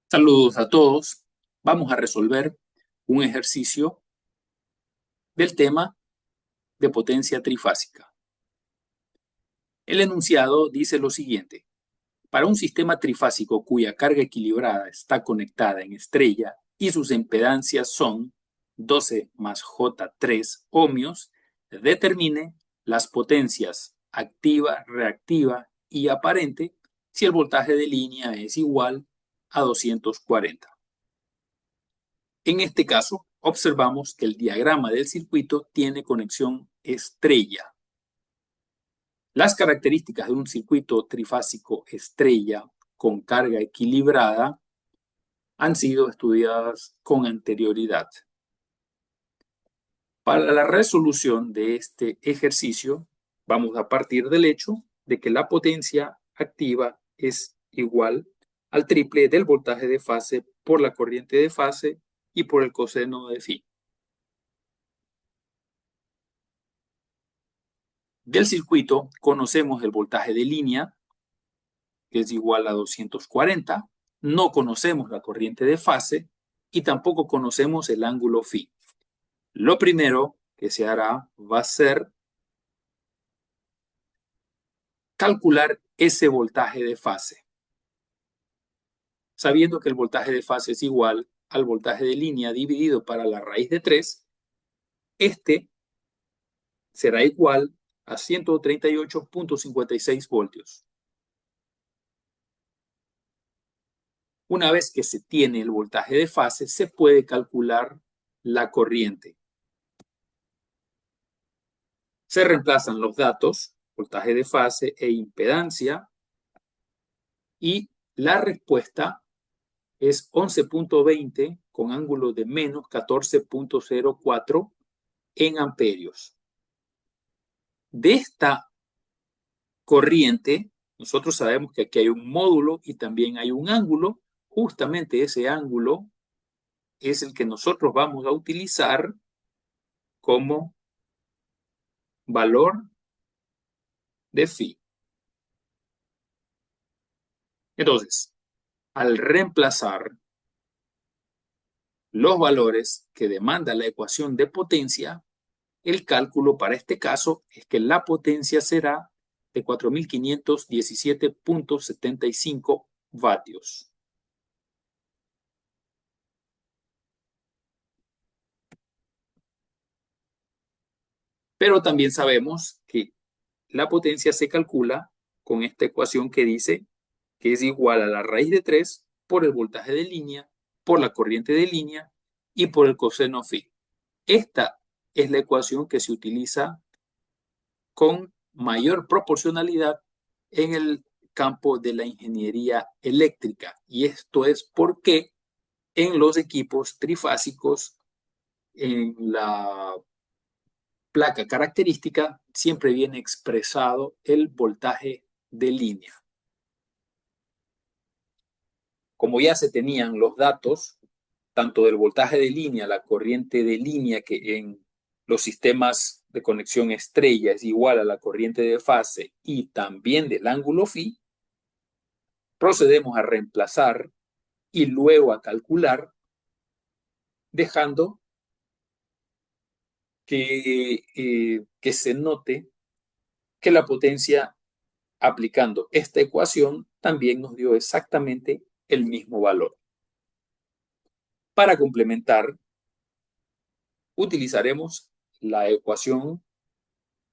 Saludos a todos. Vamos a resolver un ejercicio del tema de potencia trifásica. El enunciado dice lo siguiente. Para un sistema trifásico cuya carga equilibrada está conectada en estrella y sus impedancias son 12 más J3 ohmios, determine las potencias activa, reactiva y aparente si el voltaje de línea es igual a 240. En este caso, observamos que el diagrama del circuito tiene conexión estrella. Las características de un circuito trifásico estrella con carga equilibrada han sido estudiadas con anterioridad. Para la resolución de este ejercicio, vamos a partir del hecho de que la potencia activa es igual al triple del voltaje de fase por la corriente de fase y por el coseno de phi. Del circuito conocemos el voltaje de línea, que es igual a 240, no conocemos la corriente de fase y tampoco conocemos el ángulo phi. Lo primero que se hará va a ser calcular ese voltaje de fase, sabiendo que el voltaje de fase es igual al voltaje de línea dividido para la raíz de 3, este será igual a 138.56 voltios. Una vez que se tiene el voltaje de fase, se puede calcular la corriente. Se reemplazan los datos, voltaje de fase e impedancia, y la respuesta es 11.20 con ángulo de menos 14.04 en amperios. De esta corriente, nosotros sabemos que aquí hay un módulo y también hay un ángulo. Justamente ese ángulo es el que nosotros vamos a utilizar como valor de phi. Entonces, al reemplazar los valores que demanda la ecuación de potencia, el cálculo para este caso es que la potencia será de 4.517.75 vatios. Pero también sabemos que la potencia se calcula con esta ecuación que dice que es igual a la raíz de 3 por el voltaje de línea, por la corriente de línea y por el coseno phi. Esta es la ecuación que se utiliza con mayor proporcionalidad en el campo de la ingeniería eléctrica. Y esto es porque en los equipos trifásicos, en la placa característica, siempre viene expresado el voltaje de línea. Como ya se tenían los datos, tanto del voltaje de línea, la corriente de línea que en los sistemas de conexión estrella es igual a la corriente de fase y también del ángulo phi, procedemos a reemplazar y luego a calcular, dejando que se note que la potencia aplicando esta ecuación también nos dio exactamente el mismo valor. Para complementar, utilizaremos la ecuación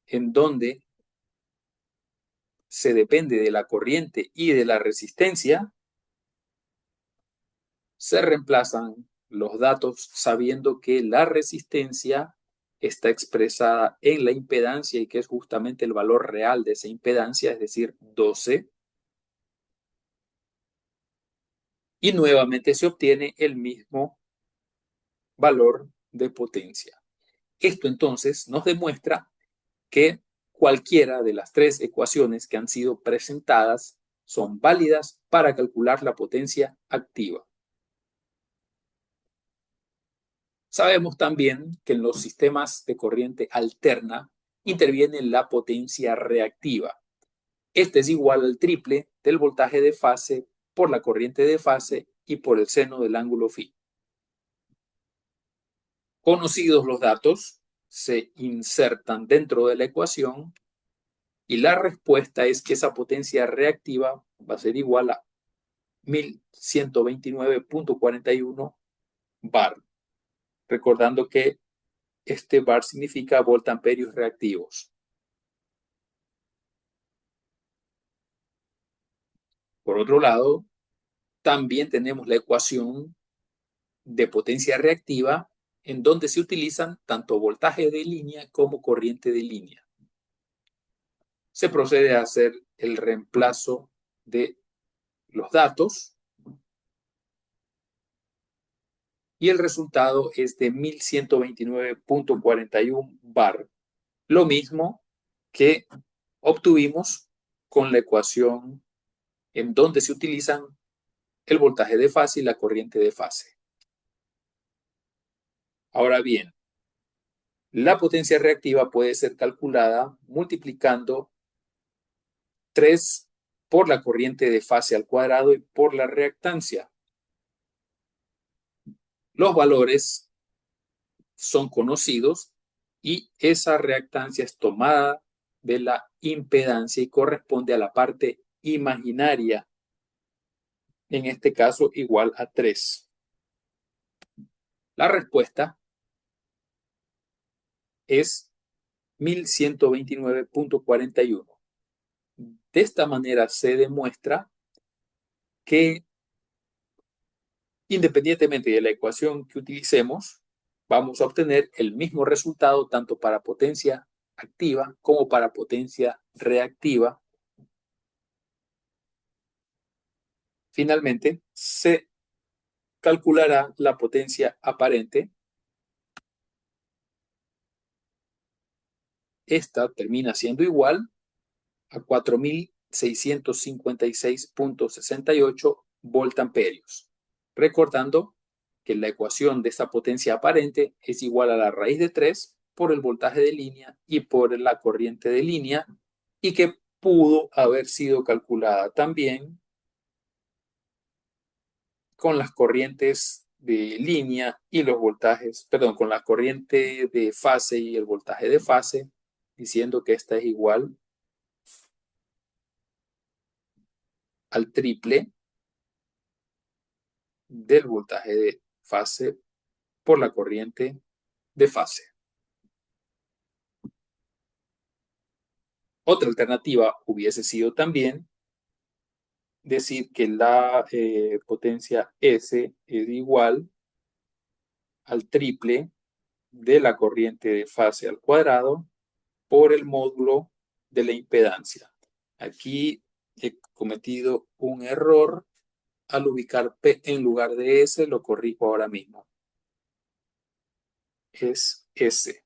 en donde se depende de la corriente y de la resistencia. Se reemplazan los datos sabiendo que la resistencia está expresada en la impedancia y que es justamente el valor real de esa impedancia, es decir, 12. Y nuevamente se obtiene el mismo valor de potencia. Esto entonces nos demuestra que cualquiera de las tres ecuaciones que han sido presentadas son válidas para calcular la potencia activa. Sabemos también que en los sistemas de corriente alterna interviene la potencia reactiva. Este es igual al triple del voltaje de fase por la corriente de fase y por el seno del ángulo phi. Conocidos los datos, se insertan dentro de la ecuación y la respuesta es que esa potencia reactiva va a ser igual a 1129.41 bar. Recordando que este bar significa voltamperios reactivos. Por otro lado, también tenemos la ecuación de potencia reactiva en donde se utilizan tanto voltaje de línea como corriente de línea. Se procede a hacer el reemplazo de los datos y el resultado es de 1129.41 bar, lo mismo que obtuvimos con la ecuación en donde se utilizan el voltaje de fase y la corriente de fase. Ahora bien, la potencia reactiva puede ser calculada multiplicando 3 por la corriente de fase al cuadrado y por la reactancia. Los valores son conocidos y esa reactancia es tomada de la impedancia y corresponde a la parte imaginaria, en este caso igual a 3. La respuesta es 1129.41. De esta manera se demuestra que independientemente de la ecuación que utilicemos, vamos a obtener el mismo resultado tanto para potencia activa como para potencia reactiva. Finalmente, se calculará la potencia aparente. Esta termina siendo igual a 4.656.68 voltamperios. Recordando que la ecuación de esta potencia aparente es igual a la raíz de 3 por el voltaje de línea y por la corriente de línea, y que pudo haber sido calculada también con las corrientes de línea y los voltajes, perdón, con la corriente de fase y el voltaje de fase, diciendo que esta es igual al triple del voltaje de fase por la corriente de fase. Otra alternativa hubiese sido también decir que la potencia S es igual al triple de la corriente de fase al cuadrado por el módulo de la impedancia. Aquí he cometido un error al ubicar P en lugar de S, lo corrijo ahora mismo. Es S.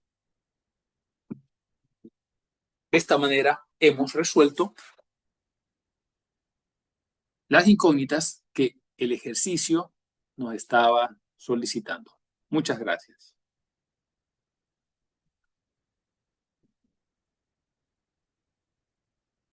De esta manera hemos resuelto las incógnitas que el ejercicio nos estaba solicitando. Muchas gracias.